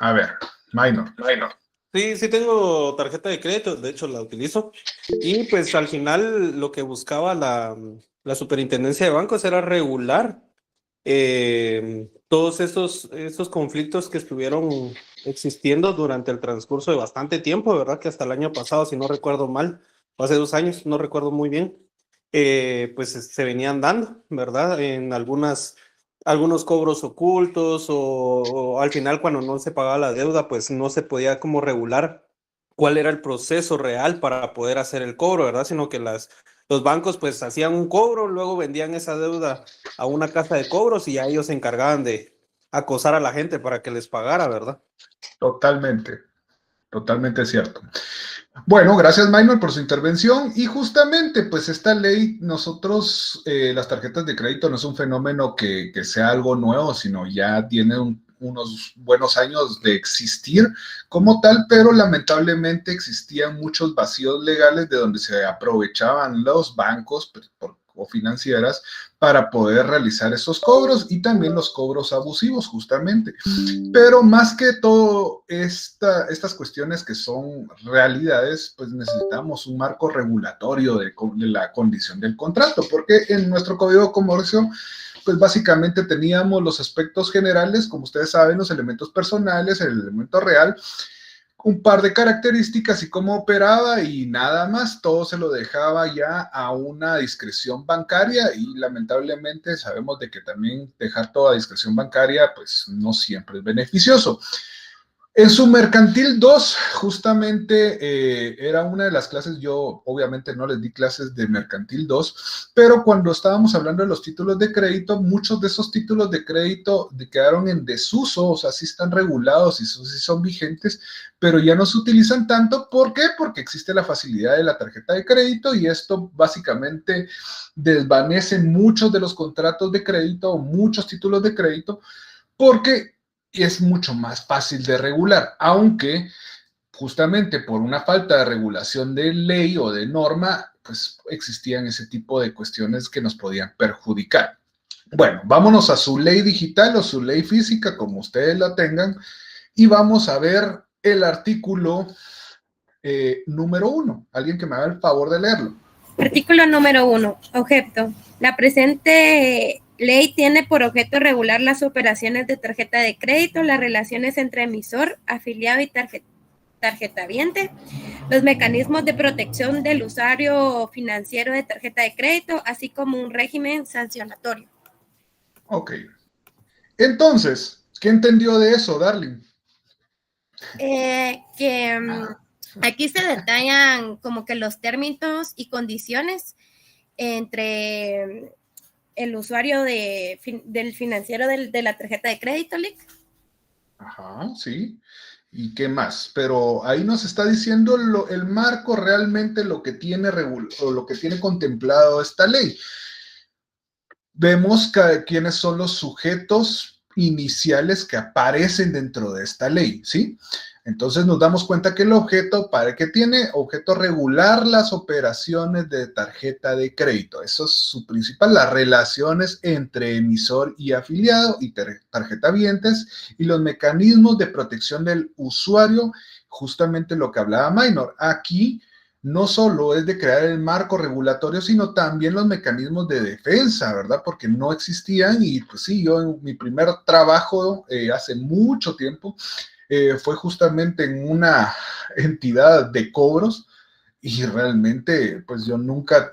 A ver, Minor. Sí, sí tengo tarjeta de crédito, de hecho la utilizo. Y pues al final lo que buscaba la Superintendencia de Bancos era regular todos esos conflictos que estuvieron existiendo durante el transcurso de bastante tiempo, ¿verdad? Que hasta el año pasado, si no recuerdo mal, o hace 2 años, no recuerdo muy bien, pues se venían dando, ¿verdad? En algunos cobros ocultos o al final cuando no se pagaba la deuda, pues no se podía como regular cuál era el proceso real para poder hacer el cobro, ¿verdad? Sino que los bancos pues hacían un cobro, luego vendían esa deuda a una casa de cobros y ya ellos se encargaban de acosar a la gente para que les pagara, ¿verdad? Totalmente, totalmente cierto. Bueno, gracias Minor por su intervención y justamente pues esta ley, nosotros, las tarjetas de crédito no es un fenómeno que sea algo nuevo, sino ya tiene unos buenos años de existir como tal, pero lamentablemente existían muchos vacíos legales de donde se aprovechaban los bancos o financieras para poder realizar esos cobros y también los cobros abusivos justamente. Pero más que todo estas cuestiones que son realidades, pues necesitamos un marco regulatorio de la condición del contrato, porque en nuestro Código de Comercio, pues básicamente teníamos los aspectos generales, como ustedes saben, los elementos personales, el elemento real, un par de características y cómo operaba y nada más, todo se lo dejaba ya a una discreción bancaria y lamentablemente sabemos de que también dejar toda discreción bancaria pues no siempre es beneficioso. En su Mercantil 2, justamente era una de las clases, yo obviamente no les di clases de Mercantil 2, pero cuando estábamos hablando de los títulos de crédito, muchos de esos títulos de crédito quedaron en desuso, o sea, sí están regulados y sí son vigentes, pero ya no se utilizan tanto. ¿Por qué? Porque existe la facilidad de la tarjeta de crédito y esto básicamente desvanece muchos de los contratos de crédito o muchos títulos de crédito porque es mucho más fácil de regular, aunque justamente por una falta de regulación de ley o de norma, pues existían ese tipo de cuestiones que nos podían perjudicar. Bueno, vámonos a su ley digital o su ley física, como ustedes la tengan, y vamos a ver el artículo número 1. Alguien que me haga el favor de leerlo. Artículo número 1. Objeto. La presente ley tiene por objeto regular las operaciones de tarjeta de crédito, las relaciones entre emisor, afiliado y tarjetaviente, los mecanismos de protección del usuario financiero de tarjeta de crédito, así como un régimen sancionatorio. Ok. Entonces, ¿qué entendió de eso, Darling? Aquí se detallan como que los términos y condiciones entre el usuario del financiero de la tarjeta de crédito, Lick. Ajá, sí. ¿Y qué más? Pero ahí nos está diciendo el marco realmente lo que tiene o lo que tiene contemplado esta ley. Vemos quiénes son los sujetos iniciales que aparecen dentro de esta ley, ¿sí? Entonces nos damos cuenta que el objeto, ¿para qué tiene? Objeto regular las operaciones de tarjeta de crédito. Eso es su principal, las relaciones entre emisor y afiliado y tarjetavientes y los mecanismos de protección del usuario, justamente lo que hablaba Minor. Aquí no solo es de crear el marco regulatorio, sino también los mecanismos de defensa, ¿verdad? Porque no existían y pues sí, yo en mi primer trabajo hace mucho tiempo fue justamente en una entidad de cobros y realmente pues yo nunca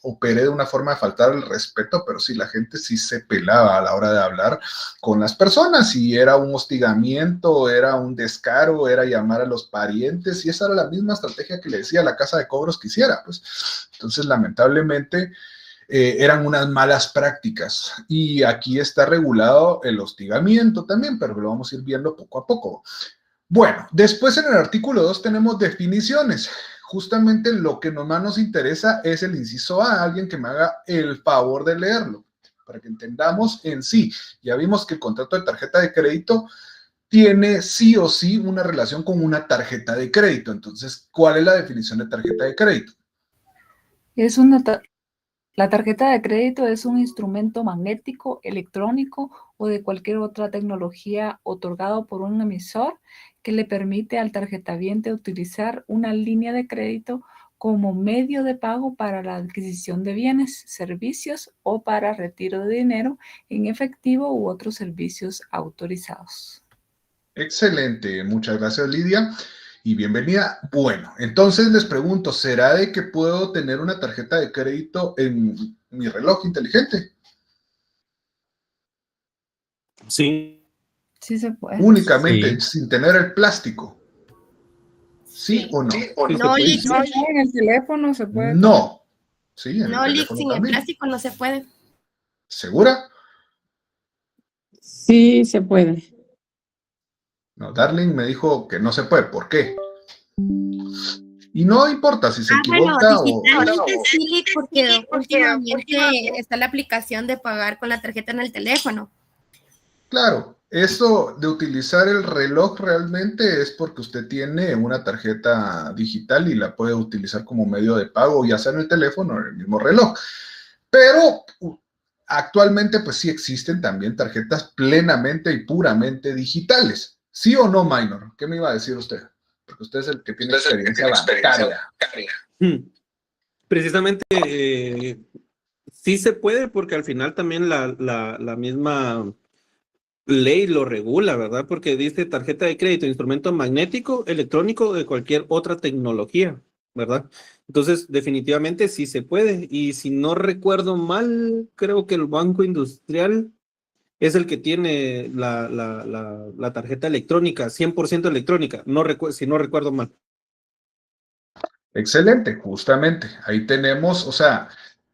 operé de una forma de faltar el respeto, pero sí la gente sí se pelaba a la hora de hablar con las personas y era un hostigamiento, era un descaro, era llamar a los parientes y esa era la misma estrategia que le decía a la casa de cobros que hiciera, pues. Entonces lamentablemente eran unas malas prácticas y aquí está regulado el hostigamiento también, pero lo vamos a ir viendo poco a poco. Bueno, después en el artículo 2 tenemos definiciones. Justamente lo que más nos interesa es el inciso A, alguien que me haga el favor de leerlo, para que entendamos en sí. Ya vimos que el contrato de tarjeta de crédito tiene sí o sí una relación con una tarjeta de crédito. Entonces, ¿cuál es la definición de tarjeta de crédito? Es una La tarjeta de crédito es un instrumento magnético, electrónico o de cualquier otra tecnología otorgado por un emisor que le permite al tarjetaviente utilizar una línea de crédito como medio de pago para la adquisición de bienes, servicios o para retiro de dinero en efectivo u otros servicios autorizados. Excelente, muchas gracias Lidia y bienvenida. Bueno, entonces les pregunto, ¿será de que puedo tener una tarjeta de crédito en mi reloj inteligente? Sí. Sí se puede. Únicamente, sin tener el plástico. ¿Sí o no? No, Lick, No, en el teléfono se puede. No. Sí, en no, el Lick, teléfono sin el también. plástico no se puede. ¿Segura? Sí, se puede. No, Darling me dijo que no se puede. ¿Por qué? Y no importa si se equivoca digitalmente sí, Lick, porque últimamente está la aplicación de pagar con la tarjeta en el teléfono. Claro, eso de utilizar el reloj realmente es porque usted tiene una tarjeta digital y la puede utilizar como medio de pago, ya sea en el teléfono o en el mismo reloj. Pero actualmente pues sí existen también tarjetas plenamente y puramente digitales. ¿Sí o no, Minor? ¿Qué me iba a decir usted? Porque usted es el que tiene experiencia bancaria. Precisamente sí se puede porque al final también la misma ley lo regula, ¿verdad? Porque dice tarjeta de crédito, instrumento magnético, electrónico o de cualquier otra tecnología, ¿verdad? Entonces, definitivamente sí se puede. Y si no recuerdo mal, creo que el Banco Industrial es el que tiene la tarjeta electrónica, 100% electrónica, si no recuerdo mal. Excelente, justamente. Ahí tenemos, o sea,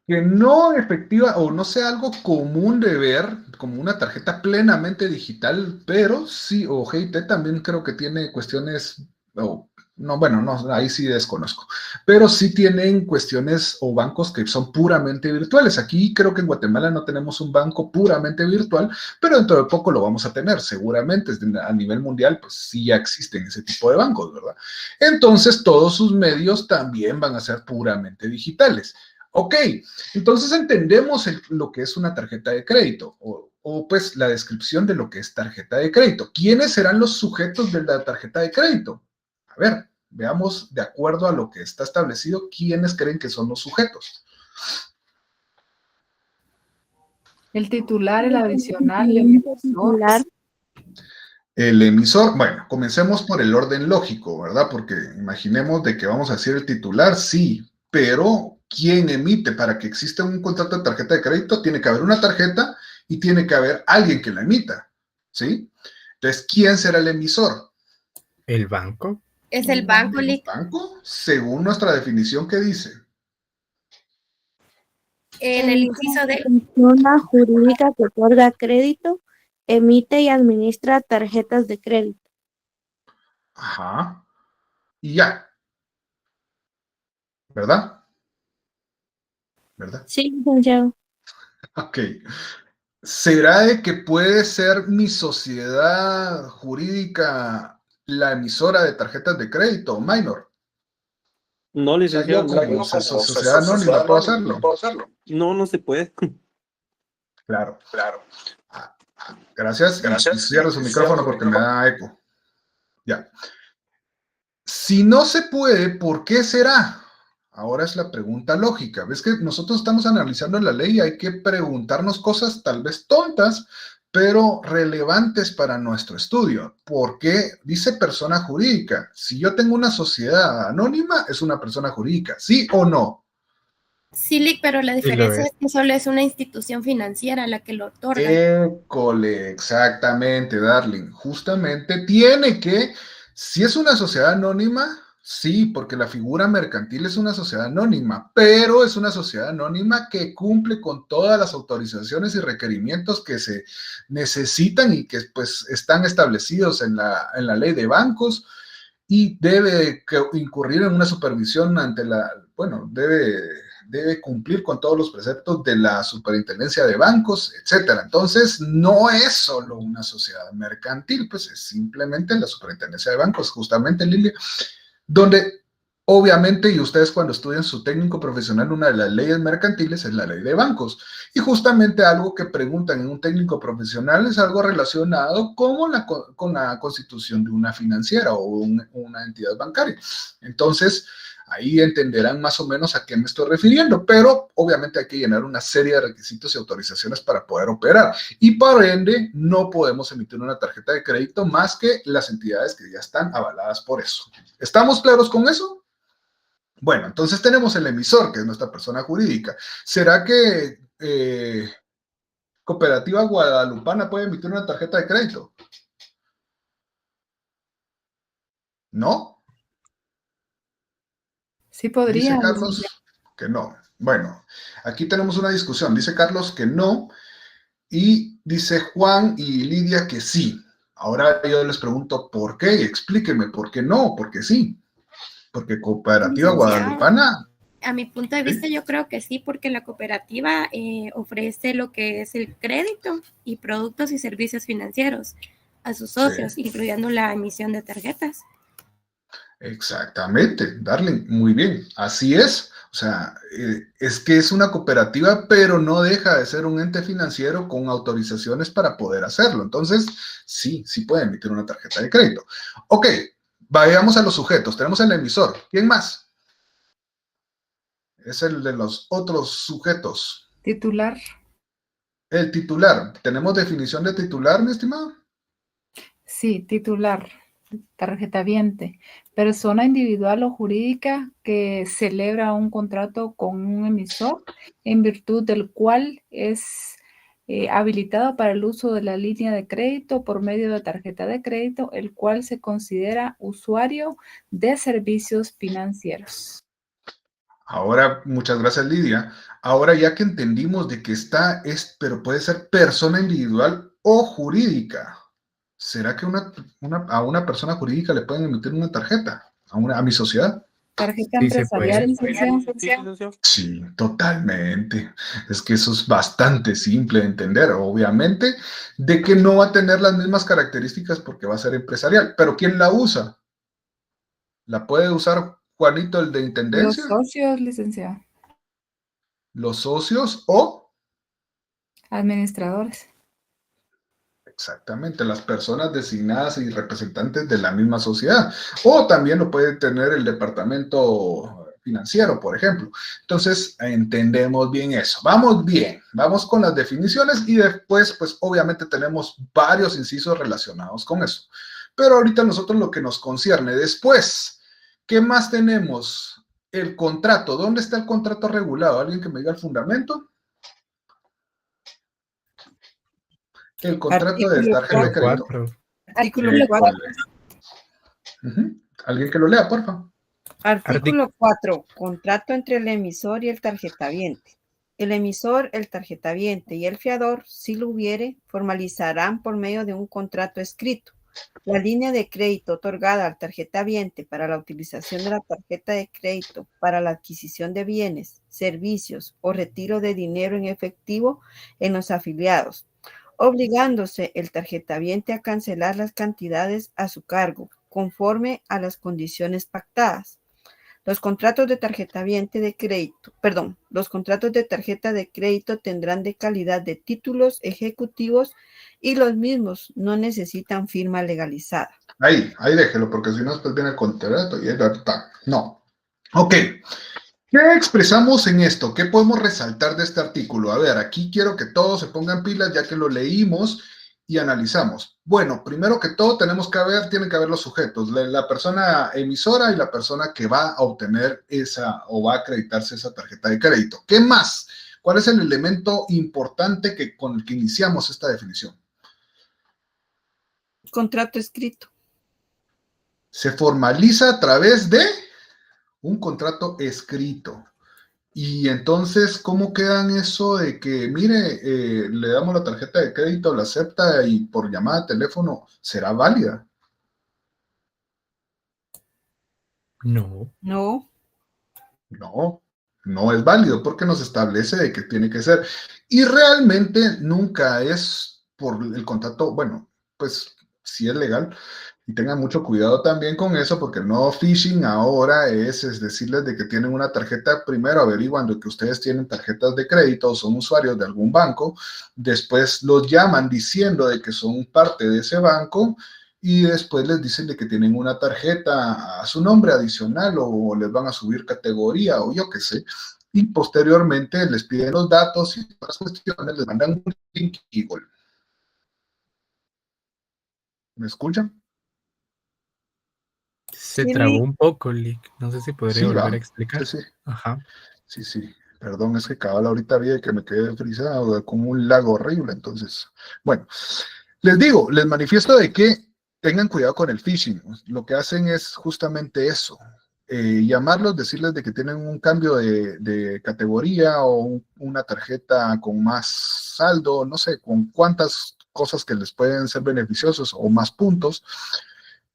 que no efectiva o no sea algo común de ver como una tarjeta plenamente digital, pero sí, o GIT también creo que tiene cuestiones, no, bueno, no, ahí sí desconozco, pero sí tienen cuestiones o bancos que son puramente virtuales. Aquí creo que en Guatemala no tenemos un banco puramente virtual, pero dentro de poco lo vamos a tener, seguramente a nivel mundial, pues sí ya existen ese tipo de bancos, ¿verdad? Entonces todos sus medios también van a ser puramente digitales. Ok, entonces entendemos lo que es una tarjeta de crédito o pues la descripción de lo que es tarjeta de crédito. ¿Quiénes serán los sujetos de la tarjeta de crédito? A ver, veamos de acuerdo a lo que está establecido, ¿quiénes creen que son los sujetos? El titular, el adicional, el emisor. El emisor, bueno, comencemos por el orden lógico, ¿verdad? Porque imaginemos de que vamos a decir el titular, sí, pero ¿quién emite? Para que exista un contrato de tarjeta de crédito, tiene que haber una tarjeta y tiene que haber alguien que la emita, ¿sí? Entonces, ¿quién será el emisor? ¿El banco? Es el banco, ¿El Lick. banco? Según nuestra definición, ¿qué dice? En el inciso de... Persona jurídica que otorga crédito, emite y administra tarjetas de crédito. Ajá. Y ya. ¿Verdad? ¿Verdad? Sí, licenciado. Ok. ¿Será de que puede ser mi sociedad jurídica la emisora de tarjetas de crédito, Minor? No, O sea, yo licenciado, como sociedad anónima puedo hacerlo. no se puede. Claro. Gracias. Cierra su micrófono porque me da eco. Ya. Si no se puede, ¿por qué será? Ahora es la pregunta lógica. ¿Ves que nosotros estamos analizando la ley y hay que preguntarnos cosas tal vez tontas, pero relevantes para nuestro estudio? ¿Por qué dice persona jurídica? Si yo tengo una sociedad anónima, es una persona jurídica, ¿sí o no? Sí, Lick, pero la diferencia es que solo es una institución financiera la que lo otorga. École, exactamente, Darling. Justamente tiene que, si es una sociedad anónima, sí, porque la figura mercantil es una sociedad anónima, pero es una sociedad anónima que cumple con todas las autorizaciones y requerimientos que se necesitan y que pues están establecidos en la ley de bancos y debe incurrir en una supervisión ante debe cumplir con todos los preceptos de la superintendencia de bancos, etcétera. Entonces, no es solo una sociedad mercantil, pues es simplemente la superintendencia de bancos, justamente, Lilia, donde Obviamente, y ustedes cuando estudian su técnico profesional, una de las leyes mercantiles es la ley de bancos. Y justamente algo que preguntan en un técnico profesional es algo relacionado con la constitución de una financiera o una entidad bancaria. Entonces, ahí entenderán más o menos a qué me estoy refiriendo, pero obviamente hay que llenar una serie de requisitos y autorizaciones para poder operar. Y por ende, no podemos emitir una tarjeta de crédito más que las entidades que ya están avaladas por eso. ¿Estamos claros con eso? Bueno, entonces tenemos el emisor, que es nuestra persona jurídica. ¿Será que Cooperativa Guadalupana puede emitir una tarjeta de crédito? ¿No? Sí podría, Dice Carlos licenciado. que no. Bueno, aquí tenemos una discusión. Dice Carlos que no y dice Juan y Lidia que sí. Ahora yo les pregunto ¿por qué? Explíquenme por qué no, por qué sí. Porque Cooperativa Guadalupana... A mi punto de vista, yo creo que sí, porque la cooperativa ofrece lo que es el crédito y productos y servicios financieros a sus socios, incluyendo la emisión de tarjetas. Exactamente, Darling, muy bien, así es. O sea, es que es una cooperativa, pero no deja de ser un ente financiero con autorizaciones para poder hacerlo. Entonces, sí puede emitir una tarjeta de crédito. Ok, vayamos a los sujetos. Tenemos el emisor. ¿Quién más? Es el de los otros sujetos. Titular. El titular. ¿Tenemos definición de titular, mi estimado? Sí, titular. Tarjetaviente. Persona individual o jurídica que celebra un contrato con un emisor en virtud del cual es habilitado para el uso de la línea de crédito por medio de tarjeta de crédito, el cual se considera usuario de servicios financieros. Ahora, muchas gracias, Lidia. Ahora ya que entendimos de que pero puede ser persona individual o jurídica. ¿Será que a una persona jurídica le pueden emitir una tarjeta? ¿A mi sociedad? Tarjeta Sí se empresarial, puede. licenciado. Sí, totalmente. Es que eso es bastante simple de entender, obviamente, de que no va a tener las mismas características porque va a ser empresarial. Pero ¿quién la usa? ¿La puede usar Juanito, el de Los Intendencia? socios, licenciado. ¿Los socios o? Administradores. Exactamente, las personas designadas y representantes de la misma sociedad. O también lo puede tener el departamento financiero, por ejemplo. Entonces, entendemos bien eso. Vamos bien, vamos con las definiciones y después, pues obviamente tenemos varios incisos relacionados con eso. Pero ahorita nosotros lo que nos concierne después, ¿qué más tenemos? El contrato. ¿Dónde está el contrato regulado? ¿Alguien que me diga el fundamento? El contrato de tarjeta de crédito. Artículo 4. ¿Alguien que lo lea, por favor? Artículo 4. Contrato entre el emisor y el tarjetaviente. El emisor, el tarjetaviente y el fiador, si lo hubiere, formalizarán por medio de un contrato escrito la línea de crédito otorgada al tarjetaviente para la utilización de la tarjeta de crédito para la adquisición de bienes, servicios o retiro de dinero en efectivo en los afiliados, obligándose el tarjetaviente a cancelar las cantidades a su cargo, conforme a las condiciones pactadas. Los contratos de tarjeta de crédito tendrán de calidad de títulos ejecutivos y los mismos no necesitan firma legalizada. Ahí déjelo, porque si no después viene el contrato y no. Ok. ¿Qué expresamos en esto? ¿Qué podemos resaltar de este artículo? A ver, aquí quiero que todos se pongan pilas ya que lo leímos y analizamos. Bueno, primero que todo tienen que haber los sujetos, la persona emisora y la persona que va a obtener o va a acreditarse esa tarjeta de crédito. ¿Qué más? ¿Cuál es el elemento importante con el que iniciamos esta definición? Contrato escrito. Se formaliza a través de un contrato escrito. Y entonces, ¿cómo queda en eso de que, mire, le damos la tarjeta de crédito, la acepta y por llamada de teléfono será válida? No. No. No es válido porque nos establece de que tiene que ser. Y realmente nunca es por el contrato, bueno, pues sí es legal. Y tengan mucho cuidado también con eso, porque el nuevo phishing ahora es decirles de que tienen una tarjeta, primero averiguan de que ustedes tienen tarjetas de crédito o son usuarios de algún banco, después los llaman diciendo de que son parte de ese banco y después les dicen de que tienen una tarjeta a su nombre adicional o les van a subir categoría o yo qué sé. Y posteriormente les piden los datos y otras cuestiones, les mandan un link y gol. ¿Me escuchan? Se Sí, trabó un poco, Lick. No sé si podría Sí, volver a va. explicar. Sí, sí. Ajá. Sí, sí. Perdón, es que cabal ahorita vi que me quedé frisado como un lago horrible. Entonces, bueno, les digo, les manifiesto de que tengan cuidado con el phishing. Lo que hacen es justamente eso. Llamarlos, decirles de que tienen un cambio de categoría o una tarjeta con más saldo, no sé, con cuántas cosas que les pueden ser beneficiosos o más puntos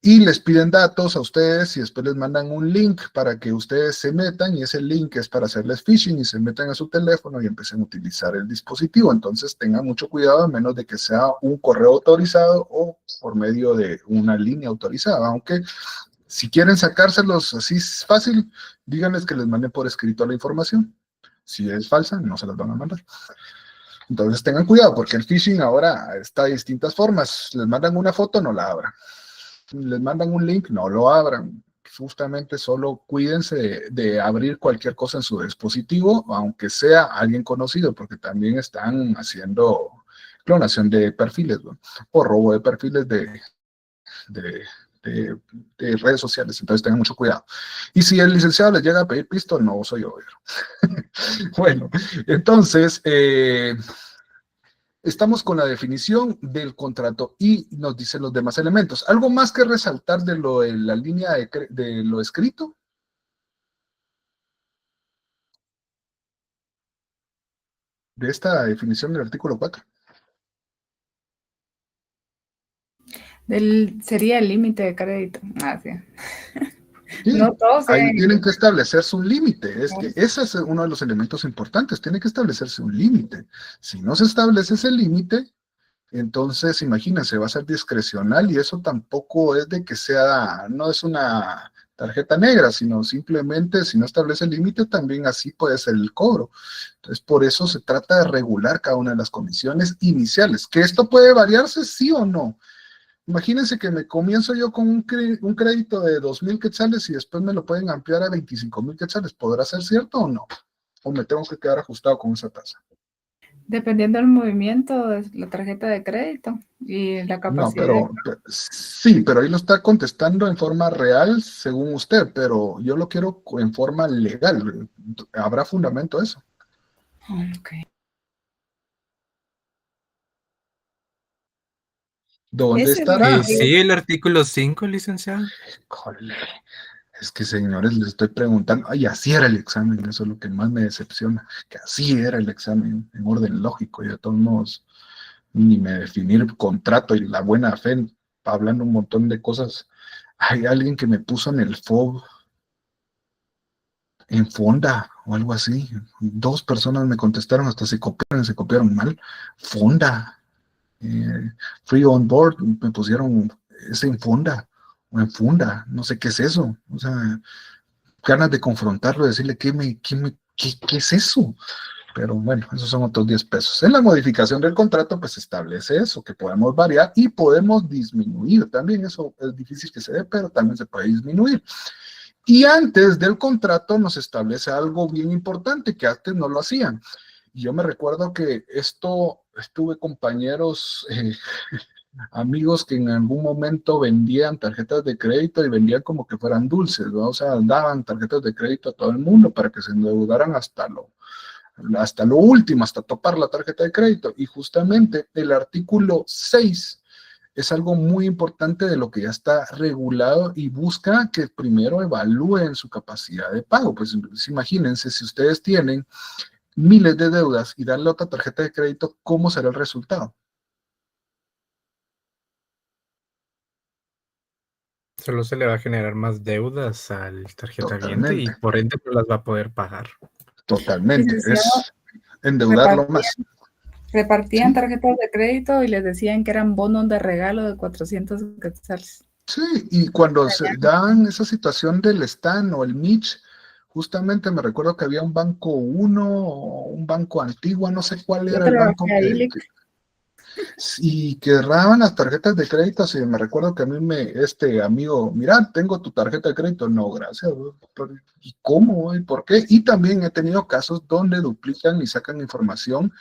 y les piden datos a ustedes y después les mandan un link para que ustedes se metan y ese link es para hacerles phishing y se metan a su teléfono y empiecen a utilizar el dispositivo. Entonces tengan mucho cuidado a menos de que sea un correo autorizado o por medio de una línea autorizada, aunque si quieren sacárselos así fácil, díganles que les manden por escrito la información. Si es falsa, no se las van a mandar. Entonces tengan cuidado porque el phishing ahora está de distintas formas. Les mandan una foto, no la abran. Les mandan un link, no lo abran. Justamente solo cuídense de abrir cualquier cosa en su dispositivo, aunque sea alguien conocido, porque también están haciendo clonación de perfiles, ¿no? O robo de perfiles de, de redes sociales. Entonces tengan mucho cuidado. Y si el licenciado les llega a pedir pisto, no soy yo. Bueno, entonces... estamos con la definición del contrato y nos dicen los demás elementos. ¿Algo más que resaltar de la línea de lo escrito? De esta definición del artículo 4. Sería el límite de crédito. Sí. Sí, No todos ahí tienen que establecerse un límite. Es que ese es uno de los elementos importantes. Tiene que establecerse un límite. Si no se establece ese límite, entonces imagínense, va a ser discrecional y eso tampoco es de que sea, no es una tarjeta negra, sino simplemente si no establece el límite, también así puede ser el cobro. Entonces, por eso se trata de regular cada una de las condiciones iniciales. ¿Que esto puede variarse, sí o no? Imagínense que me comienzo yo con un crédito de 2,000 quetzales y después me lo pueden ampliar a 25,000 quetzales. ¿Podrá ser cierto o no? ¿O me tengo que quedar ajustado con esa tasa? dependiendo del movimiento de la tarjeta de crédito y la No, capacidad. pero sí, pero ahí lo está contestando en forma real según usted, pero yo lo quiero en forma legal. ¿Habrá fundamento eso? Ok. ¿Dónde Ese es lo estará? que Sí, el artículo 5, licenciado. Híjole, es que señores, les estoy preguntando, ay, así era el examen, eso es lo que más me decepciona, que así era el examen en orden lógico y de todos modos ni me definir el contrato y la buena fe, hablando un montón de cosas. Hay alguien que me puso en el FOB en Fonda o algo así. 2 personas me contestaron, hasta se copiaron mal. Fonda, Free on Board, me pusieron, es en Fonda o en Funda, no sé qué es eso. O sea, ganas de confrontarlo, decirle qué es eso. Pero bueno, esos son otros 10 pesos. En la modificación del contrato, pues se establece eso, que podemos variar y podemos disminuir también. Eso es difícil que se dé, pero también se puede disminuir. Y antes del contrato nos establece algo bien importante que antes no lo hacían. Yo me recuerdo que tuve compañeros, amigos que en algún momento vendían tarjetas de crédito y vendían como que fueran dulces, ¿no? O sea, daban tarjetas de crédito a todo el mundo para que se endeudaran hasta lo último, hasta topar la tarjeta de crédito. Y justamente el artículo 6 es algo muy importante de lo que ya está regulado y busca que primero evalúen su capacidad de pago. Pues imagínense, si ustedes tienen miles de deudas y darle otra tarjeta de crédito, ¿cómo será el resultado? Solo se le va a generar más deudas al tarjetaviente y Totalmente, por ende no las va a poder pagar. totalmente. Licenciado, Es endeudarlo más. Repartían Sí, tarjetas de crédito y les decían que eran bonos de regalo de 400 quetzales. sí, y cuando se dan esa situación del Stan o el Mitch, justamente me recuerdo que había un banco uno o un banco antiguo, no sé cuál Yo era el trabajé banco ahí, y que erraban las tarjetas de crédito. Y me recuerdo que a mí este amigo, mira, tengo tu tarjeta de crédito. No, gracias. ¿Y cómo? ¿Y por qué? Y también he tenido casos donde duplican y sacan información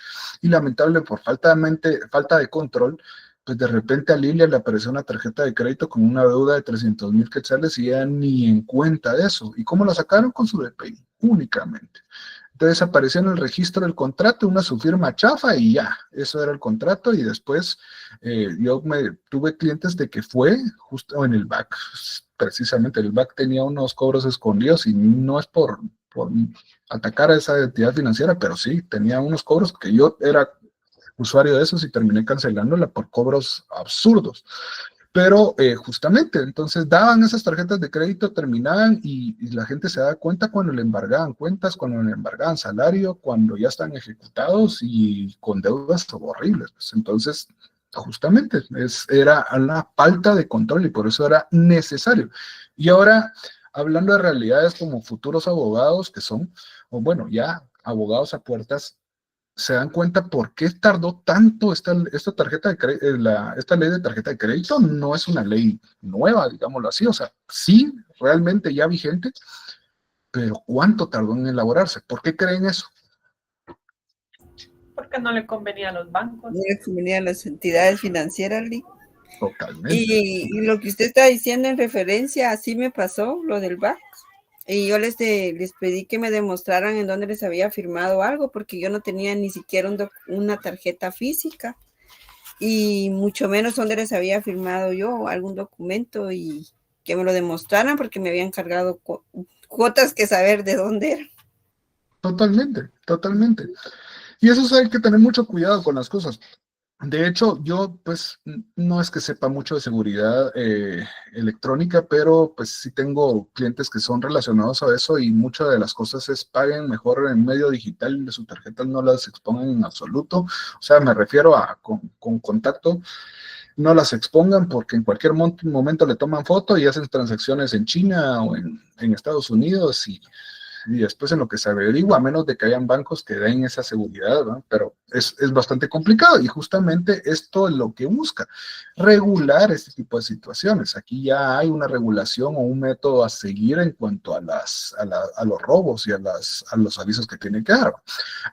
y lamentable por falta de control, pues de repente a Lilia le apareció una tarjeta de crédito con una deuda de 300,000 quetzales y ella ni en cuenta de eso. ¿Y cómo la sacaron? Con su DPI, únicamente. Entonces apareció en el registro del contrato una su firma chafa y ya, eso era el contrato. Y después tuve clientes de que fue justo en el back, precisamente el back tenía unos cobros escondidos y no es por atacar a esa entidad financiera, pero sí, tenía unos cobros que yo era usuario de esos y terminé cancelándola por cobros absurdos. Pero justamente, entonces daban esas tarjetas de crédito, terminaban y la gente se da cuenta cuando le embargaban cuentas, cuando le embargaban salario, cuando ya están ejecutados y con deudas horribles. Pues, entonces, justamente, era una falta de control y por eso era necesario. Y ahora, hablando de realidades como futuros abogados que son, o bueno, ya abogados a puertas, se dan cuenta por qué tardó tanto esta tarjeta de esta ley de tarjeta de crédito. No es una ley nueva, digámoslo así, o sea, sí, realmente ya vigente, pero ¿cuánto tardó en elaborarse? ¿Por qué creen eso? Porque no le convenía a los bancos. No le convenía a las entidades financieras, Lee. Totalmente. Y lo que usted está diciendo en referencia, así me pasó, lo del BAC. Y yo les pedí que me demostraran en dónde les había firmado algo, porque yo no tenía ni siquiera una tarjeta física, y mucho menos dónde les había firmado yo algún documento, y que me lo demostraran, porque me habían cargado cuotas que saber de dónde era. Totalmente, totalmente. Y eso hay que tener mucho cuidado con las cosas. De hecho, yo pues no es que sepa mucho de seguridad electrónica, pero pues sí tengo clientes que son relacionados a eso y muchas de las cosas es paguen mejor en medio digital, de su tarjeta no las expongan en absoluto. O sea, me refiero a con contacto, no las expongan porque en cualquier momento le toman foto y hacen transacciones en China o en Estados Unidos y después en lo que se averigua, a menos de que hayan bancos que den esa seguridad, ¿no? Pero es bastante complicado y justamente esto es lo que busca, regular este tipo de situaciones. Aquí ya hay una regulación o un método a seguir en cuanto a los robos y a los avisos que tienen que dar.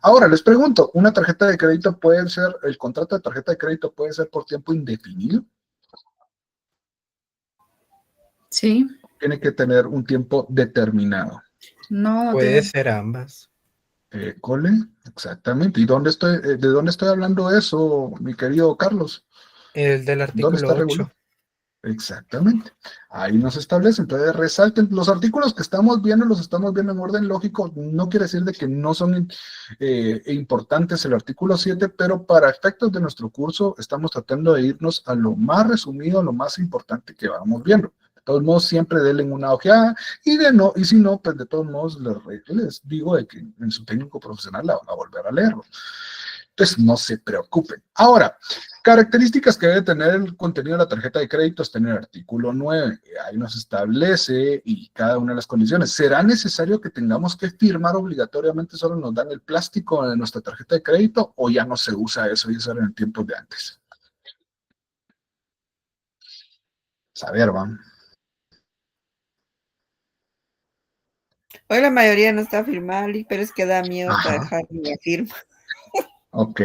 Ahora, les pregunto, ¿una tarjeta de crédito puede ser, el contrato de tarjeta de crédito puede ser por tiempo indefinido? Sí, Tiene que tener un tiempo determinado. no Puede tiene. ser ambas. Cole, exactamente. ¿Y de dónde estoy hablando eso, mi querido Carlos? El del ¿Dónde artículo está regulado? 8. Exactamente. Ahí nos establece. Entonces, resalten los artículos que estamos viendo, los estamos viendo en orden lógico. No quiere decir de que no son importantes el artículo 7, pero para efectos de nuestro curso estamos tratando de irnos a lo más resumido, a lo más importante que vamos viendo. De todos modos, siempre denle una ojeada y si no, pues de todos modos les digo de que en su técnico profesional la van a volver a leerlo. Entonces, no se preocupen. Ahora, características que debe tener el contenido de la tarjeta de crédito es tener el artículo 9. Ahí nos establece y cada una de las condiciones. ¿Será necesario que tengamos que firmar obligatoriamente? ¿Solo nos dan el plástico de nuestra tarjeta de crédito o ya no se usa eso y eso era en el tiempo de antes? Saber, van. Hoy la mayoría no está firmada, Lee, pero es que da miedo Ajá. dejar la firma. Ok,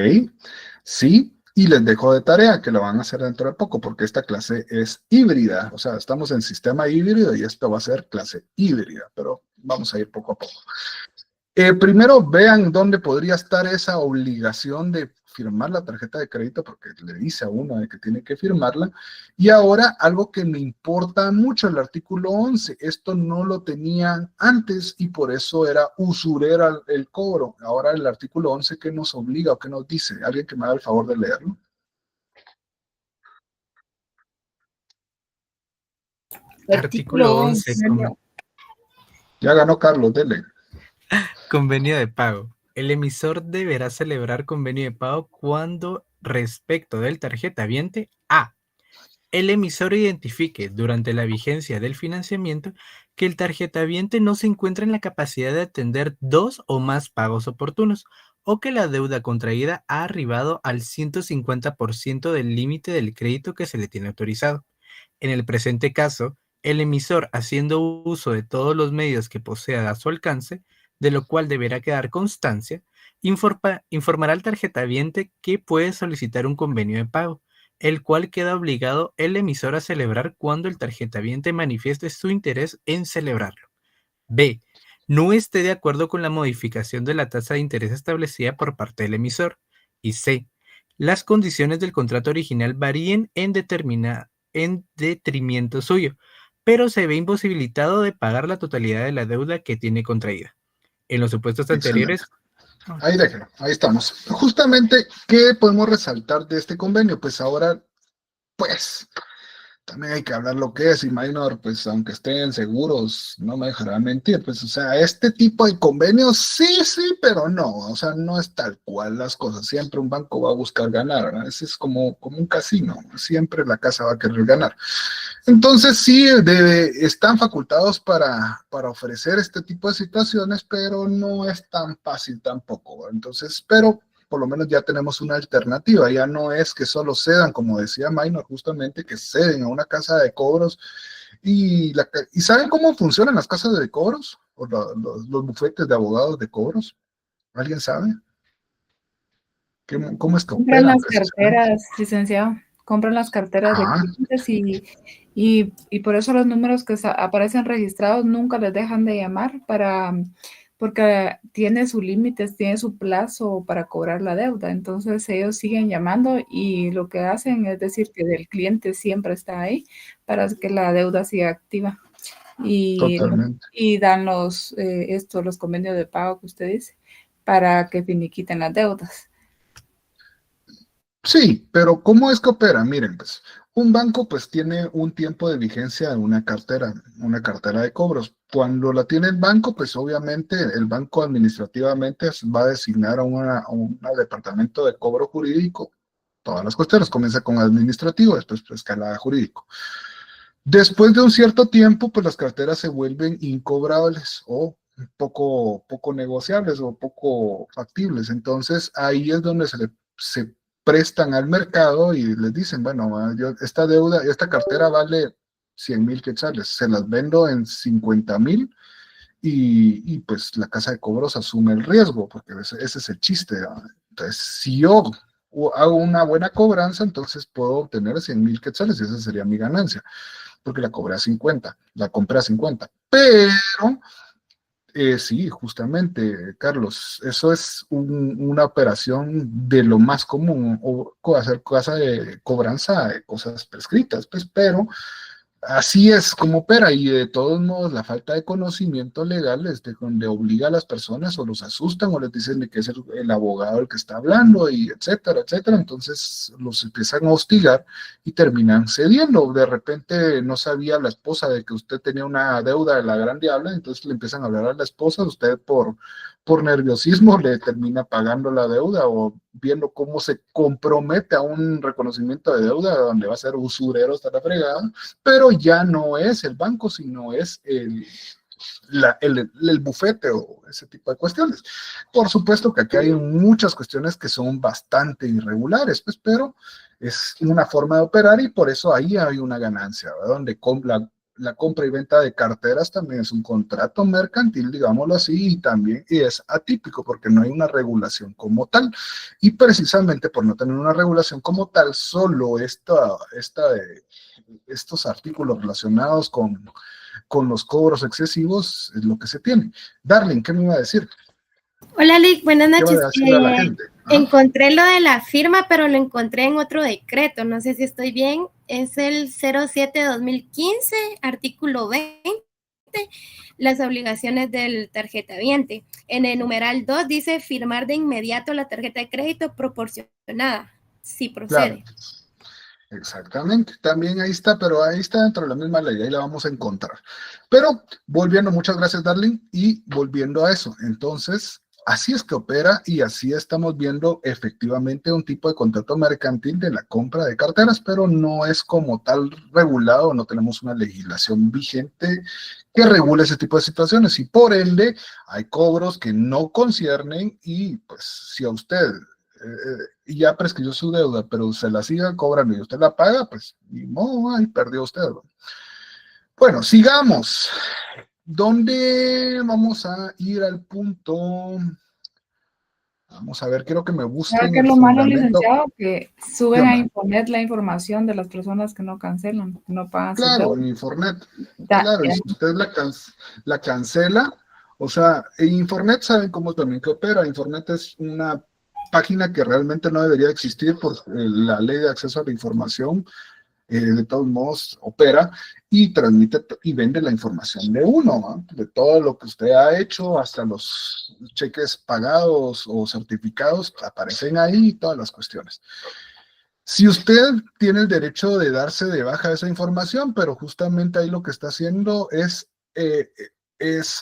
sí, y les dejo de tarea que lo van a hacer dentro de poco porque esta clase es híbrida, o sea, estamos en sistema híbrido y esto va a ser clase híbrida, pero vamos a ir poco a poco. Primero vean dónde podría estar esa obligación de firmar la tarjeta de crédito, porque le dice a uno de que tiene que firmarla. Y ahora algo que me importa mucho, el artículo 11, esto no lo tenían antes y por eso era usurera el cobro. Ahora el artículo 11, ¿qué nos obliga o qué nos dice? ¿Alguien que me haga el favor de leerlo? Artículo 11. Ya ganó Carlos, dele. Convenio de pago. El emisor deberá celebrar convenio de pago cuando, respecto del tarjetaviente, A. El emisor identifique durante la vigencia del financiamiento que el tarjetaviente no se encuentra en la capacidad de atender 2 o más pagos oportunos, o que la deuda contraída ha arribado al 150% del límite del crédito que se le tiene autorizado. En el presente caso, el emisor, haciendo uso de todos los medios que posea a su alcance, de lo cual deberá quedar constancia, informará al tarjetaviente que puede solicitar un convenio de pago, el cual queda obligado el emisor a celebrar cuando el tarjetaviente manifieste su interés en celebrarlo. B. No esté de acuerdo con la modificación de la tasa de interés establecida por parte del emisor. Y C. Las condiciones del contrato original varíen en detrimento suyo, pero se ve imposibilitado de pagar la totalidad de la deuda que tiene contraída. En los supuestos anteriores... Ahí déjenlo, ahí estamos. Justamente, ¿qué podemos resaltar de este convenio? Pues ahora, pues, también hay que hablar lo que es, y Minor, pues, aunque estén seguros, no me dejará mentir, pues, o sea, este tipo de convenios, sí, pero no, o sea, no es tal cual las cosas. Siempre un banco va a buscar ganar, ¿verdad? Ese es como un casino, siempre la casa va a querer ganar. Entonces sí, están facultados para ofrecer este tipo de situaciones, pero no es tan fácil tampoco, ¿verdad? Entonces, pero por lo menos ya tenemos una alternativa, ya no es que solo cedan, como decía Minor, justamente, que ceden a una casa de cobros. ¿Y saben cómo funcionan las casas de cobros? ¿O los bufetes de abogados de cobros? ¿Alguien sabe? ¿Cómo es que Compran operan las carteras, licenciado. Compran las carteras de clientes y por eso los números que aparecen registrados nunca les dejan de llamar porque tiene sus límites, tiene su plazo para cobrar la deuda. Entonces ellos siguen llamando y lo que hacen es decir que el cliente siempre está ahí para que la deuda siga activa. Y dan los convenios de pago que usted dice para que finiquiten las deudas. Sí, pero ¿cómo es que opera? Miren, pues, un banco pues tiene un tiempo de vigencia en una cartera de cobros. Cuando la tiene el banco, pues obviamente el banco administrativamente va a designar a un departamento de cobro jurídico. Todas las cuestiones, comienza con administrativo, después pues escala jurídico. Después de un cierto tiempo, pues las carteras se vuelven incobrables o poco negociables o poco factibles. Entonces ahí es donde se prestan al mercado y les dicen, bueno, esta cartera vale 100,000 quetzales, se las vendo en 50,000 y pues la casa de cobros asume el riesgo, porque ese es el chiste, ¿no? Entonces, si yo hago una buena cobranza, entonces puedo obtener 100,000 quetzales y esa sería mi ganancia, porque la compré a 50, pero sí, justamente, Carlos, eso es una operación de lo más común, o hacer casa de cobranza de cosas prescritas, pues, pero así es como opera, y de todos modos la falta de conocimiento legal es donde obliga a las personas o los asustan o les dicen de que es el abogado el que está hablando y etcétera, etcétera. Entonces los empiezan a hostigar y terminan cediendo. De repente no sabía la esposa de que usted tenía una deuda de la gran diabla, entonces le empiezan a hablar a la esposa, usted por nerviosismo le termina pagando la deuda o viendo cómo se compromete a un reconocimiento de deuda donde va a ser usurero hasta la fregada, pero ya no es el banco, sino es el bufete o ese tipo de cuestiones. Por supuesto que aquí hay muchas cuestiones que son bastante irregulares, pues, pero es una forma de operar y por eso ahí hay una ganancia, ¿verdad? Donde la compra y venta de carteras también es un contrato mercantil, digámoslo así, y es atípico porque no hay una regulación como tal. Y precisamente por no tener una regulación como tal, solo estos artículos relacionados con los cobros excesivos es lo que se tiene. Darling, ¿qué me iba a decir? Hola, Lick, buenas noches. ¿Qué va a decir a la gente? Encontré lo de la firma, pero lo encontré en otro decreto, no sé si estoy bien, es el 07-2015, artículo 20, las obligaciones del tarjetaviente. En el numeral 2 dice firmar de inmediato la tarjeta de crédito proporcionada, si procede. Claro. Exactamente, también ahí está, pero ahí está dentro de la misma ley, ahí la vamos a encontrar. Pero volviendo, muchas gracias, Darling, y volviendo a eso, entonces, Así es que opera y así estamos viendo efectivamente un tipo de contrato mercantil de la compra de carteras, pero no es como tal regulado, no tenemos una legislación vigente que regule ese tipo de situaciones y por ende hay cobros que no conciernen y pues si a usted ya prescribió su deuda, pero se la siga cobrando y usted la paga, pues ni modo, ahí perdió usted. Bueno, sigamos. ¿Dónde vamos a ir al punto? Vamos a ver, quiero que me ¿Sabe busquen qué es el lo malo, fundamento. licenciado? Que ¿Qué suben a onda? Infonet la información de las personas que no cancelan, que no pagan sus Claro, deudas. en Infornet. Ya, Claro, y ya. si usted la cancela, o sea, en Infornet saben cómo también que opera. Infornet es una página que realmente no debería existir por la ley de acceso a la información. De todos modos opera y transmite y vende la información de uno, ¿no? De todo lo que usted ha hecho, hasta los cheques pagados o certificados aparecen ahí, todas las cuestiones. Si usted tiene el derecho de darse de baja esa información, pero justamente ahí lo que está haciendo es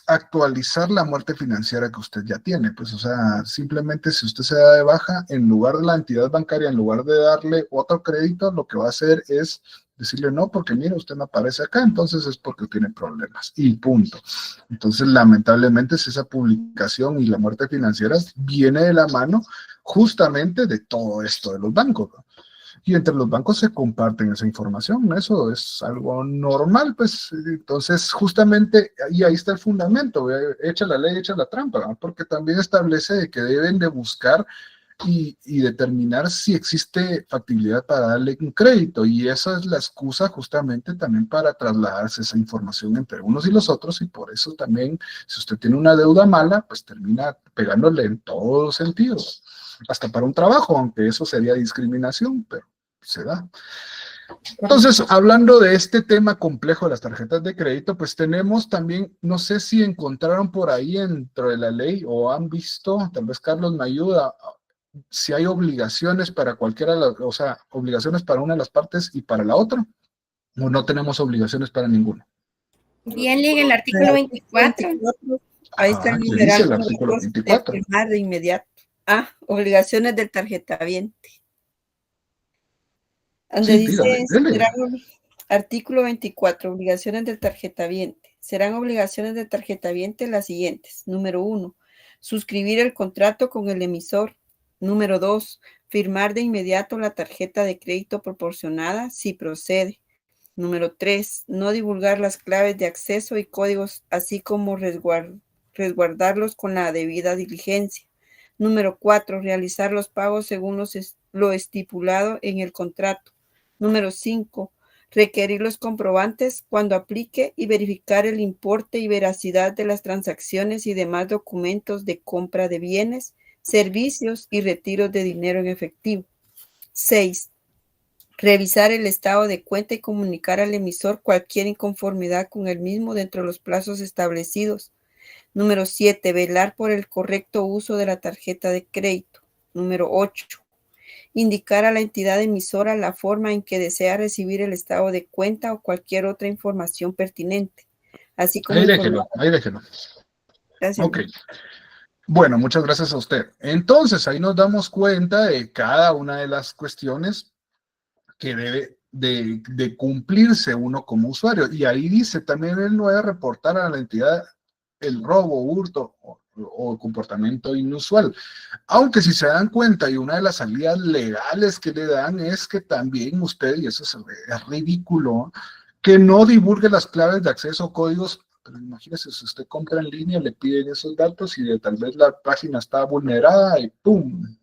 actualizar la muerte financiera que usted ya tiene. Pues, o sea, simplemente si usted se da de baja, en lugar de la entidad bancaria, en lugar de darle otro crédito, lo que va a hacer es decirle no, porque mire, usted no aparece acá, entonces es porque tiene problemas y punto. Entonces, lamentablemente, si esa publicación y la muerte financiera viene de la mano justamente de todo esto de los bancos, ¿no? Y entre los bancos se comparten esa información, eso es algo normal, pues, entonces justamente, y ahí está el fundamento, echa la ley, echa la trampa, ¿no? Porque también establece que deben de buscar y determinar si existe factibilidad para darle un crédito, y esa es la excusa justamente también para trasladarse esa información entre unos y los otros, y por eso también, si usted tiene una deuda mala, pues termina pegándole en todos los sentidos, hasta para un trabajo, aunque eso sería discriminación, pero se da. Entonces, hablando de este tema complejo de las tarjetas de crédito, pues tenemos también, no sé si encontraron por ahí dentro de la ley o han visto, tal vez Carlos me ayuda, si hay obligaciones para cualquiera, o sea, obligaciones para una de las partes y para la otra, o no tenemos obligaciones para ninguno. Bien, en el artículo 24. Ahí está el ¿Qué numeral dice el número artículo 2 de 24? firmar de inmediato. Obligaciones del tarjetaviente. Donde Sí, dice, dígale, dele. artículo 24, obligaciones del tarjetaviente. Serán obligaciones del tarjetaviente las siguientes. Número 1, suscribir el contrato con el emisor. Número 2, firmar de inmediato la tarjeta de crédito proporcionada si procede. Número 3, no divulgar las claves de acceso y códigos, así como resguardarlos con la debida diligencia. Número 4, realizar los pagos según lo estipulado en el contrato. Número 5, requerir los comprobantes cuando aplique y verificar el importe y veracidad de las transacciones y demás documentos de compra de bienes, servicios y retiros de dinero en efectivo. 6, revisar el estado de cuenta y comunicar al emisor cualquier inconformidad con el mismo dentro de los plazos establecidos. Número 7, velar por el correcto uso de la tarjeta de crédito. Número 8, indicar a la entidad emisora la forma en que desea recibir el estado de cuenta o cualquier otra información pertinente, así como Ahí déjelo. Gracias. Ok. Bueno, muchas gracias a usted. Entonces, ahí nos damos cuenta de cada una de las cuestiones que debe de cumplirse uno como usuario. Y ahí dice también él no debe reportar a la entidad el robo, hurto o comportamiento inusual. Aunque si se dan cuenta, y una de las salidas legales que le dan es que también usted, y eso es ridículo, que no divulgue las claves de acceso o códigos. Pero imagínese, si usted compra en línea, le piden esos datos y tal vez la página está vulnerada y ¡pum!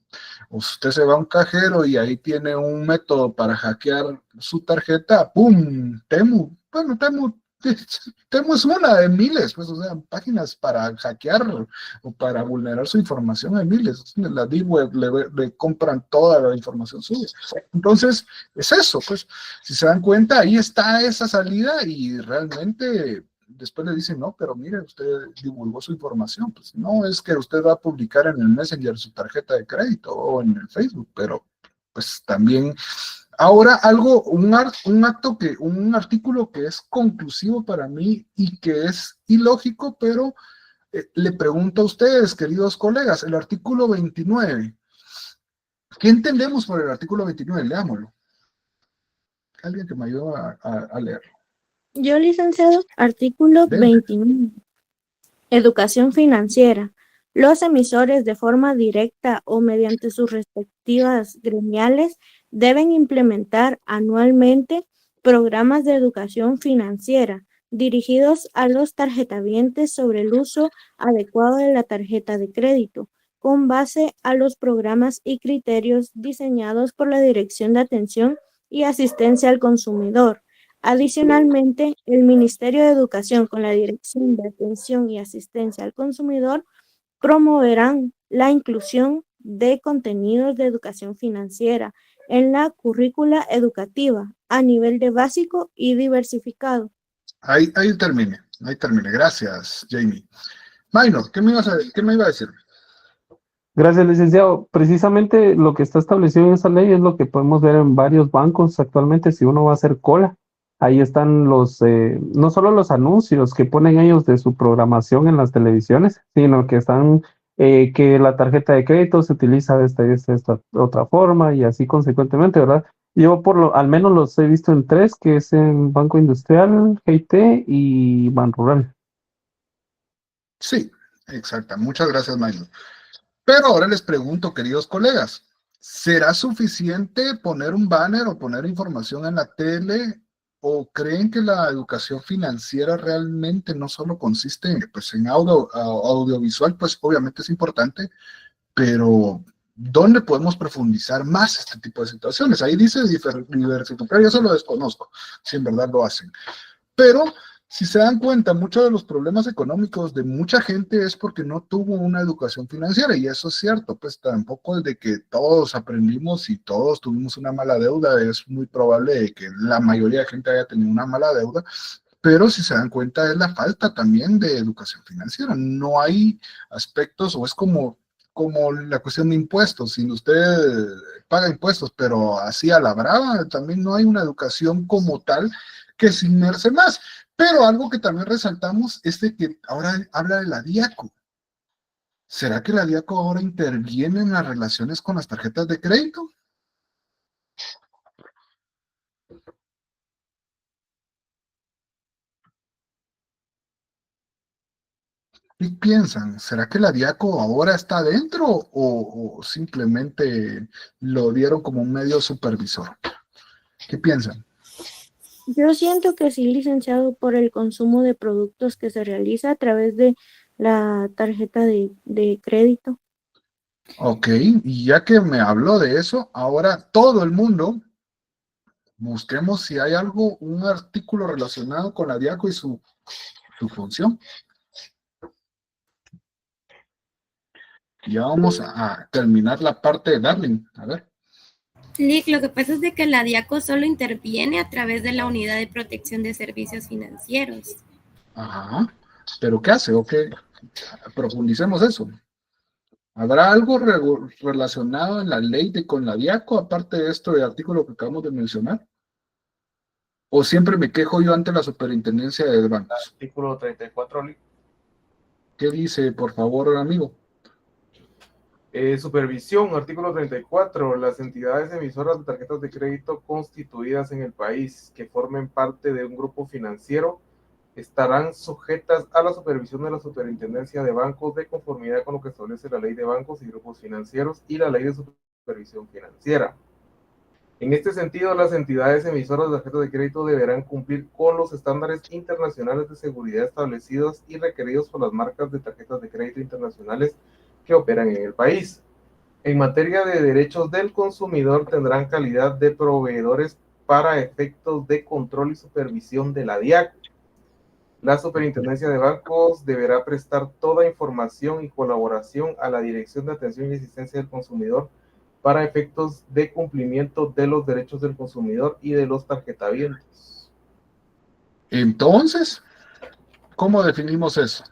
Usted se va a un cajero y ahí tiene un método para hackear su tarjeta, ¡pum! Temu. Bueno, Temu es una de miles, pues, o sea, páginas para hackear o para vulnerar su información hay miles. La Deep Web le compran toda la información suya. Entonces, es eso, pues, si se dan cuenta, ahí está esa salida y realmente después le dicen, no, pero mire, usted divulgó su información. Pues no es que usted va a publicar en el Messenger su tarjeta de crédito o en el Facebook, pero pues también... Ahora, un artículo que es conclusivo para mí y que es ilógico, pero Le pregunto a ustedes, queridos colegas, el artículo 29. ¿Qué entendemos por el artículo 29? Leámoslo. Alguien que me ayude a leerlo. Yo, licenciado, artículo Dele. 29. Educación financiera. Los emisores, de forma directa o mediante sus respectivas gremiales, deben implementar anualmente programas de educación financiera dirigidos a los tarjetavientes sobre el uso adecuado de la tarjeta de crédito, con base a los programas y criterios diseñados por la Dirección de Atención y Asistencia al Consumidor. Adicionalmente, el Ministerio de Educación, con la Dirección de Atención y Asistencia al Consumidor, promoverán la inclusión de contenidos de educación financiera en la currícula educativa a nivel de básico y diversificado. Ahí termine. Gracias, Jamie. Minor, ¿qué me iba a decir? Gracias, licenciado. Precisamente lo que está establecido en esa ley es lo que podemos ver en varios bancos actualmente si uno va a hacer cola. Ahí están no solo los anuncios que ponen ellos de su programación en las televisiones, sino que están que la tarjeta de crédito se utiliza de esta otra forma y así consecuentemente, ¿verdad? Yo al menos los he visto en tres, que es en Banco Industrial, GT y Banrural. Sí, exacto. Muchas gracias, Minor. Pero ahora les pregunto, queridos colegas, ¿será suficiente poner un banner o poner información en la tele? ¿O creen que la educación financiera realmente no solo consiste en audiovisual? Pues obviamente es importante, pero ¿dónde podemos profundizar más este tipo de situaciones? Ahí dice diversificar, yo eso lo desconozco, si en verdad lo hacen. Pero si se dan cuenta, muchos de los problemas económicos de mucha gente es porque no tuvo una educación financiera, y eso es cierto, pues tampoco es de que todos aprendimos y todos tuvimos una mala deuda, es muy probable de que la mayoría de gente haya tenido una mala deuda, pero si se dan cuenta es la falta también de educación financiera. No hay aspectos, o es como la cuestión de impuestos, si usted paga impuestos, pero así a la brava, también no hay una educación como tal que se inmerse más. Pero algo que también resaltamos es de que ahora habla de la DIACO. ¿Será que la DIACO ahora interviene en las relaciones con las tarjetas de crédito? ¿Qué piensan? ¿Será que la DIACO ahora está dentro o simplemente lo dieron como un medio supervisor? ¿Qué piensan? Yo siento que sí, licenciado, por el consumo de productos que se realiza a través de la tarjeta de crédito. Ok, y ya que me habló de eso, ahora todo el mundo busquemos si hay un artículo relacionado con la DIACO y su función. Ya vamos a terminar la parte de Darling. A ver. Lick, lo que pasa es de que la DIACO solo interviene a través de la Unidad de Protección de Servicios Financieros. Ajá. ¿Pero qué hace? ¿O qué? Profundicemos eso. ¿Habrá algo relacionado en la ley con la DIACO, aparte de esto de artículo que acabamos de mencionar? ¿O siempre me quejo yo ante la superintendencia de bancos? Artículo 34, ¿Qué dice, por favor, amigo? supervisión, artículo 34. Las entidades emisoras de tarjetas de crédito constituidas en el país que formen parte de un grupo financiero estarán sujetas a la supervisión de la Superintendencia de Bancos de conformidad con lo que establece la Ley de Bancos y Grupos Financieros y la Ley de Supervisión Financiera. En este sentido, las entidades emisoras de tarjetas de crédito deberán cumplir con los estándares internacionales de seguridad establecidos y requeridos por las marcas de tarjetas de crédito internacionales que operan en el país. En materia de derechos del consumidor, tendrán calidad de proveedores para efectos de control y supervisión de la DIACO. La Superintendencia de Bancos deberá prestar toda información y colaboración a la Dirección de Atención y Asistencia del Consumidor para efectos de cumplimiento de los derechos del consumidor y de los tarjetavientes. Entonces, ¿cómo definimos eso?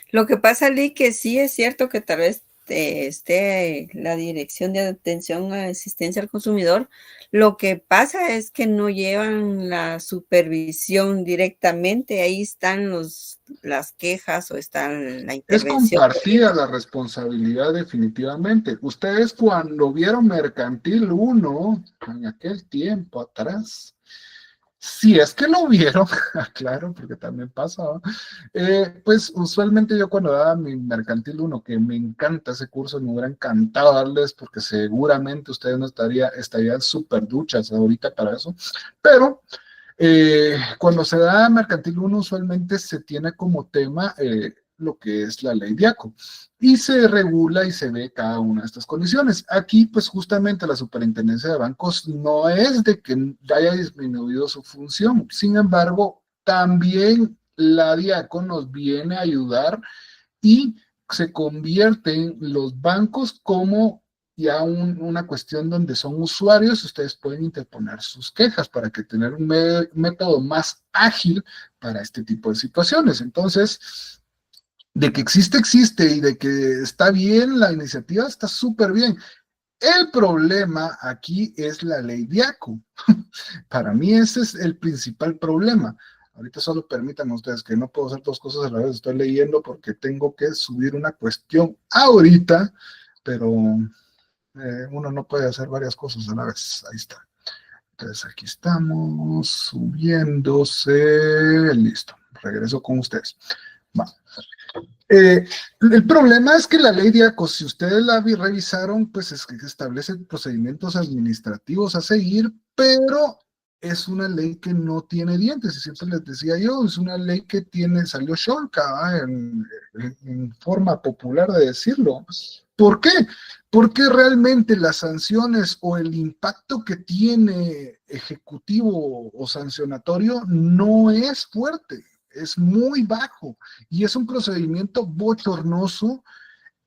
Lo que pasa, Lee, que sí es cierto que tal vez esté la Dirección de Atención a Asistencia al Consumidor, lo que pasa es que no llevan la supervisión directamente, ahí están las quejas o está la Es intervención. compartida la responsabilidad definitivamente. Ustedes cuando vieron Mercantil 1, en aquel tiempo atrás, si es que lo vieron, claro, porque también pasaba, pues usualmente yo cuando daba mi Mercantil 1, que me encanta ese curso, me hubiera encantado darles, porque seguramente ustedes no estarían súper duchas ahorita para eso, pero cuando se da Mercantil 1 usualmente se tiene como tema lo que es la ley DIACO y se regula y se ve cada una de estas condiciones. Aquí pues justamente la superintendencia de bancos no es de que haya disminuido su función, sin embargo también la DIACO nos viene a ayudar y se convierten los bancos como ya una cuestión donde son usuarios, ustedes pueden interponer sus quejas para que tener un método más ágil para este tipo de situaciones. Entonces, de que existe, existe, y de que está bien la iniciativa, está súper bien. El problema aquí es la ley DIACO. Para mí ese es el principal problema. Ahorita solo permítanme ustedes que no puedo hacer dos cosas a la vez. Estoy leyendo porque tengo que subir una cuestión ahorita, pero uno no puede hacer varias cosas a la vez. Ahí está. Entonces aquí estamos subiéndose. Listo. Regreso con ustedes. Va. El problema es que la ley DIACO, si ustedes la revisaron, pues es que establece procedimientos administrativos a seguir, pero es una ley que no tiene dientes, y siempre les decía yo, es una ley que salió cholca, en forma popular de decirlo. ¿Por qué? Porque realmente las sanciones o el impacto que tiene ejecutivo o sancionatorio no es fuerte. Es muy bajo y es un procedimiento bochornoso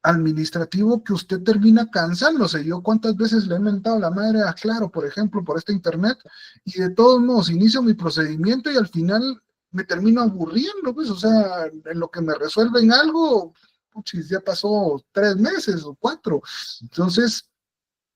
administrativo que usted termina cansándose. Yo cuántas veces le he mentado la madre a Claro, por ejemplo, por este internet, y de todos modos inicio mi procedimiento y al final me termino aburriendo, pues, o sea, en lo que me resuelven algo, puchis, ya pasó 3 meses o 4. Entonces,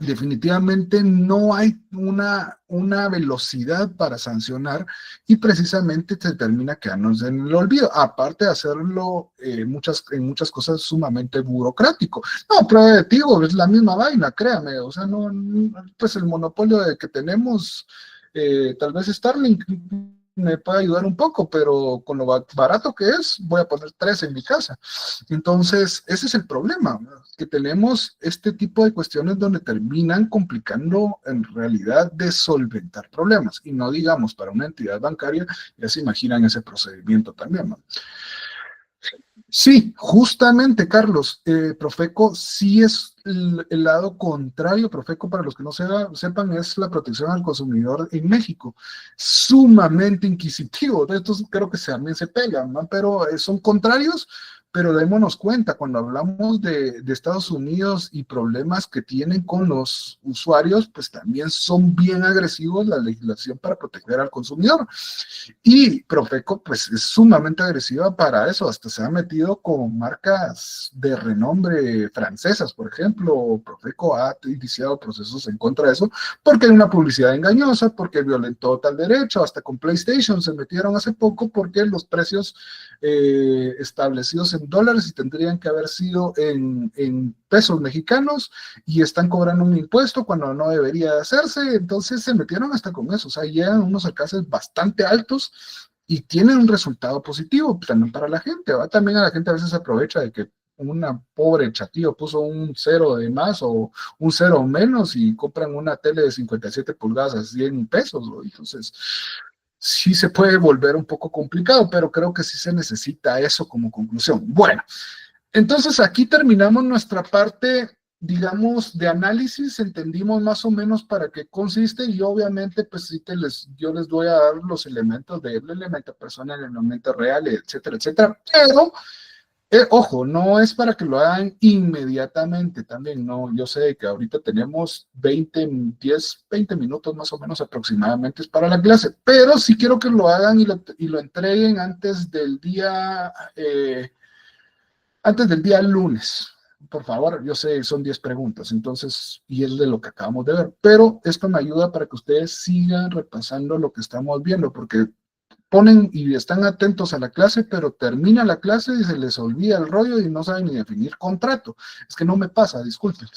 definitivamente no hay una velocidad para sancionar y precisamente se termina quedándonos en el olvido, aparte de hacerlo en muchas cosas sumamente burocrático. No, pero digo, es la misma vaina, créame, o sea, no, pues el monopolio que tenemos, tal vez Starlink me puede ayudar un poco, pero con lo barato que es, voy a poner 3 en mi casa. Entonces, ese es el problema, que tenemos este tipo de cuestiones donde terminan complicando en realidad de solventar problemas. Y no digamos, para una entidad bancaria, ya se imaginan ese procedimiento también, ¿no? Sí, justamente, Carlos, Profeco sí es el lado contrario. Profeco, para los que no sepan, es la protección al consumidor en México. Sumamente inquisitivo. Estos creo que también se pegan, ¿no? Pero son contrarios, pero démonos cuenta, cuando hablamos de Estados Unidos y problemas que tienen con los usuarios, pues también son bien agresivos la legislación para proteger al consumidor. Y Profeco, pues es sumamente agresiva para eso, hasta se ha metido con marcas de renombre francesas, por ejemplo. Profeco ha iniciado procesos en contra de eso, porque hay una publicidad engañosa, porque violentó tal derecho, hasta con PlayStation se metieron hace poco porque los precios establecidos en dólares y tendrían que haber sido en pesos mexicanos y están cobrando un impuesto cuando no debería de hacerse. Entonces se metieron hasta con eso, o sea, llegan unos alcances bastante altos y tienen un resultado positivo también para la gente, ¿va? También a la gente a veces aprovecha de que una pobre chatillo puso un 0 de más o un 0 menos y compran una tele de 57 pulgadas a 100 pesos, ¿no? Entonces sí se puede volver un poco complicado, pero creo que sí se necesita eso como conclusión. Bueno, entonces aquí terminamos nuestra parte, digamos, de análisis. Entendimos más o menos para qué consiste y obviamente pues sí yo les voy a dar los elementos del elemento personal, el elemento real, etcétera, etcétera, pero ojo, no es para que lo hagan inmediatamente también, no, yo sé que ahorita tenemos 20 minutos más o menos aproximadamente para la clase, pero sí quiero que lo hagan y lo entreguen antes del día lunes, por favor, yo sé, son 10 preguntas, entonces, y es de lo que acabamos de ver, pero esto me ayuda para que ustedes sigan repasando lo que estamos viendo, porque ponen y están atentos a la clase, pero termina la clase y se les olvida el rollo y no saben ni definir contrato. Es que no me pasa, disculpen.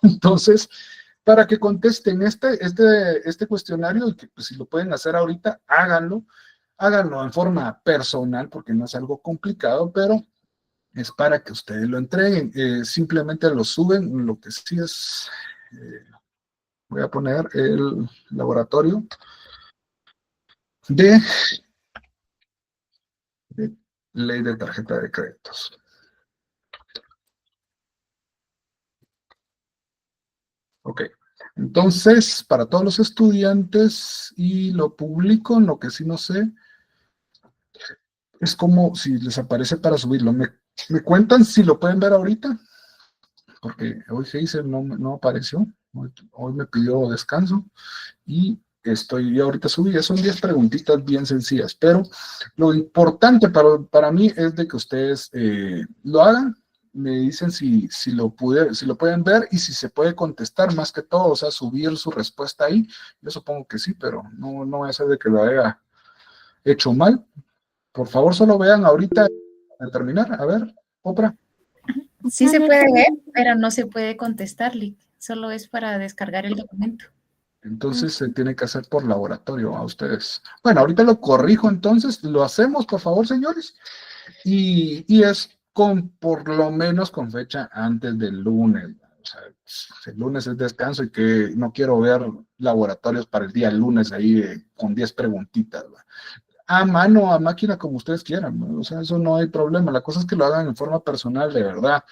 Entonces, para que contesten este cuestionario, y que pues, si lo pueden hacer ahorita, háganlo en forma personal, porque no es algo complicado, pero es para que ustedes lo entreguen. Simplemente lo suben, lo que sí es, voy a poner el laboratorio de ley de tarjeta de créditos. Ok, entonces, para todos los estudiantes, y lo publico, en lo que sí no sé, es como si les aparece para subirlo. ¿Me cuentan si lo pueden ver ahorita? Porque hoy Heiser no apareció, hoy me pidió descanso, y yo ahorita subí, ya son 10 preguntitas bien sencillas, pero lo importante para mí es de que ustedes lo hagan, me dicen si lo pueden ver y si se puede contestar más que todo, o sea, subir su respuesta ahí. Yo supongo que sí, pero no va a ser de que lo haya hecho mal. Por favor, solo vean ahorita al terminar. A ver, Oprah. Sí se puede ver, pero no se puede contestar, Lick. Solo es para descargar el documento. Entonces se tiene que hacer por laboratorio a ustedes. Bueno, ahorita lo corrijo, entonces lo hacemos, por favor, señores. Y es por lo menos con fecha antes del lunes. O sea, el lunes es descanso y que no quiero ver laboratorios para el día lunes ahí con 10 preguntitas. ¿Va? A mano, a máquina, como ustedes quieran, ¿no? O sea, eso no hay problema. La cosa es que lo hagan en forma personal, de verdad.